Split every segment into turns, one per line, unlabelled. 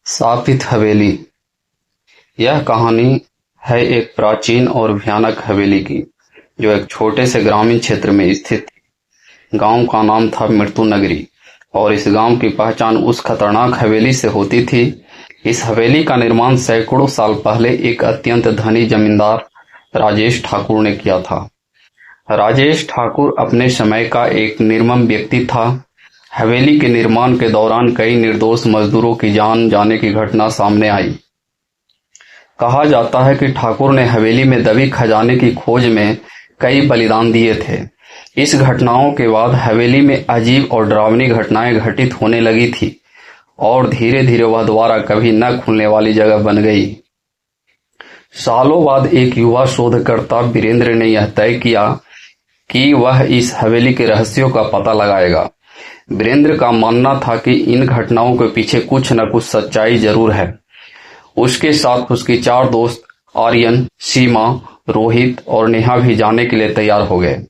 शापित हवेली। यह कहानी है एक प्राचीन और भयानक हवेली की, जो एक छोटे से ग्रामीण क्षेत्र में स्थित थी। गांव का नाम था मृत्यु नगरी और इस गांव की पहचान उस खतरनाक हवेली से होती थी। इस हवेली का निर्माण सैकड़ों साल पहले एक अत्यंत धनी जमींदार राजेश ठाकुर ने किया था। राजेश ठाकुर अपने समय का एक निर्मम व्यक्ति था। हवेली के निर्माण के दौरान कई निर्दोष मजदूरों की जान जाने की घटना सामने आई। कहा जाता है कि ठाकुर ने हवेली में दबी खजाने की खोज में कई बलिदान दिए थे। इस घटनाओं के बाद हवेली में अजीब और डरावनी घटनाएं घटित होने लगी थी और धीरे धीरे वह दोबारा कभी न खुलने वाली जगह बन गई। सालों बाद एक युवा शोधकर्ता वीरेंद्र ने यह तय किया कि वह इस हवेली के रहस्यों का पता लगाएगा। वीरेंद्र का मानना था कि इन घटनाओं के पीछे कुछ न कुछ सच्चाई जरूर है। उसके साथ उसकी 4 दोस्त आर्यन, सीमा, रोहित और नेहा भी जाने के लिए तैयार हो गए।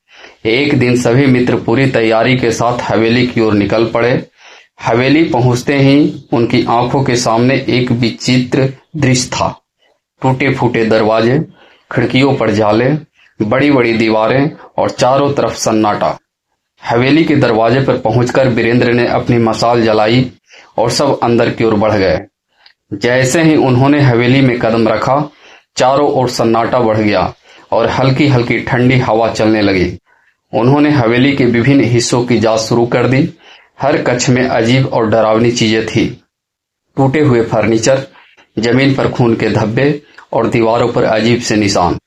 एक दिन सभी मित्र पूरी तैयारी के साथ हवेली की ओर निकल पड़े। हवेली पहुंचते ही उनकी आंखों के सामने एक विचित्र दृश्य था। टूटे फूटे दरवाजे, खिड़कियों पर जाले, बड़ी बड़ी दीवारें और चारों तरफ सन्नाटा। हवेली के दरवाजे पर पहुंचकर वीरेंद्र ने अपनी मशाल जलाई और सब अंदर की ओर बढ़ गए। जैसे ही उन्होंने हवेली में कदम रखा, चारों ओर सन्नाटा बढ़ गया और हल्की हल्की ठंडी हवा चलने लगी। उन्होंने हवेली के विभिन्न हिस्सों की जांच शुरू कर दी। हर कक्ष में अजीब और डरावनी चीजें थी। टूटे हुए फर्नीचर, जमीन पर खून के धब्बे और दीवारों पर अजीब से निशान।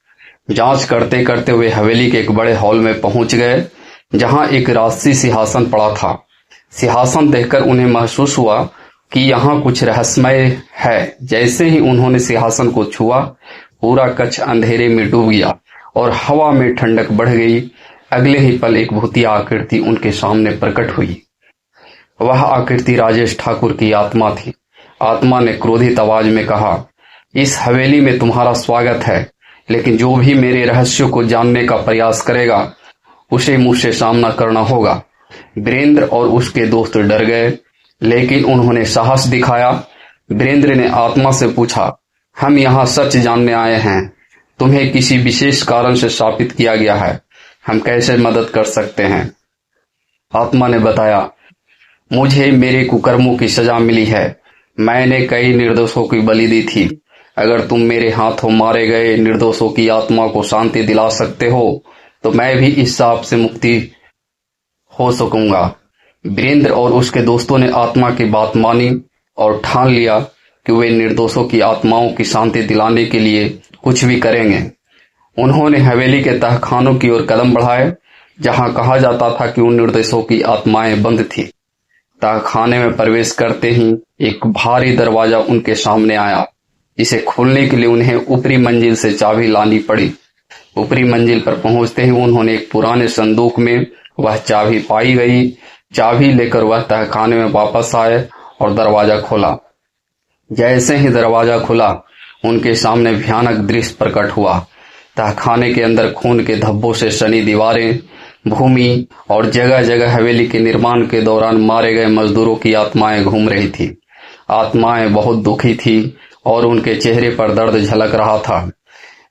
जांच करते करते वे हवेली के एक बड़े हॉल में पहुंच गए, जहां एक राजसी सिंहासन पड़ा था। सिंहासन देखकर उन्हें महसूस हुआ कि यहाँ कुछ रहस्यमय है। जैसे ही उन्होंने सिंहासन को छुआ, पूरा कक्ष अंधेरे में डूब गया और हवा में ठंडक बढ़ गई। अगले ही पल एक भूतिया आकृति उनके सामने प्रकट हुई। वह आकृति राजेश ठाकुर की आत्मा थी। आत्मा ने क्रोधित आवाज में कहा, इस हवेली में तुम्हारा स्वागत है, लेकिन जो भी मेरे रहस्यों को जानने का प्रयास करेगा उसे मुझसे सामना करना होगा। वीरेंद्र और उसके दोस्त डर गए, लेकिन उन्होंने साहस दिखाया। वीरेंद्र ने आत्मा से पूछा, हम यहाँ सच जानने आए हैं। तुम्हें किसी विशेष कारण से शापित किया गया है। हम कैसे मदद कर सकते हैं? आत्मा ने बताया, मुझे मेरे कुकर्मों की सजा मिली है। मैंने कई निर्दोषों की बलि दी थी। अगर तुम मेरे हाथों मारे गए निर्दोषों की आत्मा को शांति दिला सकते हो, तो मैं भी इस शाप से मुक्ति हो सकूंगा। वीरेंद्र और उसके दोस्तों ने आत्मा की बात मानी और ठान लिया कि वे निर्दोषों की आत्माओं की शांति दिलाने के लिए कुछ भी करेंगे। उन्होंने हवेली के तहखानों की ओर कदम बढ़ाए, जहां कहा जाता था कि उन निर्दोषों की आत्माएं बंद थी। तहखाने में प्रवेश करते ही एक भारी दरवाजा उनके सामने आया। इसे खोलने के लिए उन्हें ऊपरी मंजिल से चाबी लानी पड़ी। ऊपरी मंजिल पर पहुंचते ही उन्होंने एक पुराने संदूक में वह चाबी पाई गई। चाबी लेकर वह तहखाने में वापस आए और दरवाजा खोला। जैसे ही दरवाजा खुला, उनके सामने भयानक दृश्य प्रकट हुआ। तहखाने के अंदर खून के धब्बों से सनी दीवारें, भूमि और जगह जगह हवेली के निर्माण के दौरान मारे गए मजदूरों की आत्माएं घूम रही थी। आत्माएं बहुत दुखी थी और उनके चेहरे पर दर्द झलक रहा था।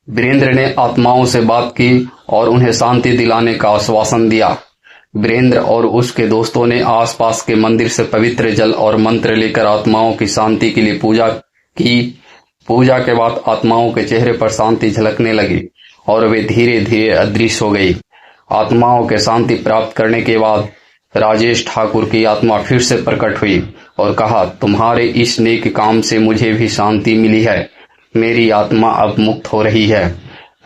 वीरेंद्र ने आत्माओं से बात की और उन्हें शांति दिलाने का आश्वासन दिया। वीरेंद्र और उसके दोस्तों ने आसपास के मंदिर से पवित्र जल और मंत्र लेकर आत्माओं की शांति के लिए पूजा की। पूजा के बाद आत्माओं के चेहरे पर शांति झलकने लगी और वे धीरे धीरे अदृश्य हो गई। आत्माओं के शांति प्राप्त करने के बाद राजेश ठाकुर की आत्मा फिर से प्रकट हुई और कहा, तुम्हारे इस नेक काम से मुझे भी शांति मिली है। मेरी आत्मा अब मुक्त हो रही है।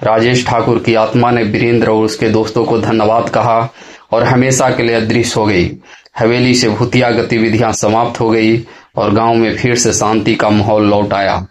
राजेश ठाकुर की आत्मा ने वीरेंद्र और उसके दोस्तों को धन्यवाद कहा और हमेशा के लिए अदृश्य हो गई। हवेली से भूतिया गतिविधियां समाप्त हो गई और गांव में फिर से शांति का माहौल लौट आया।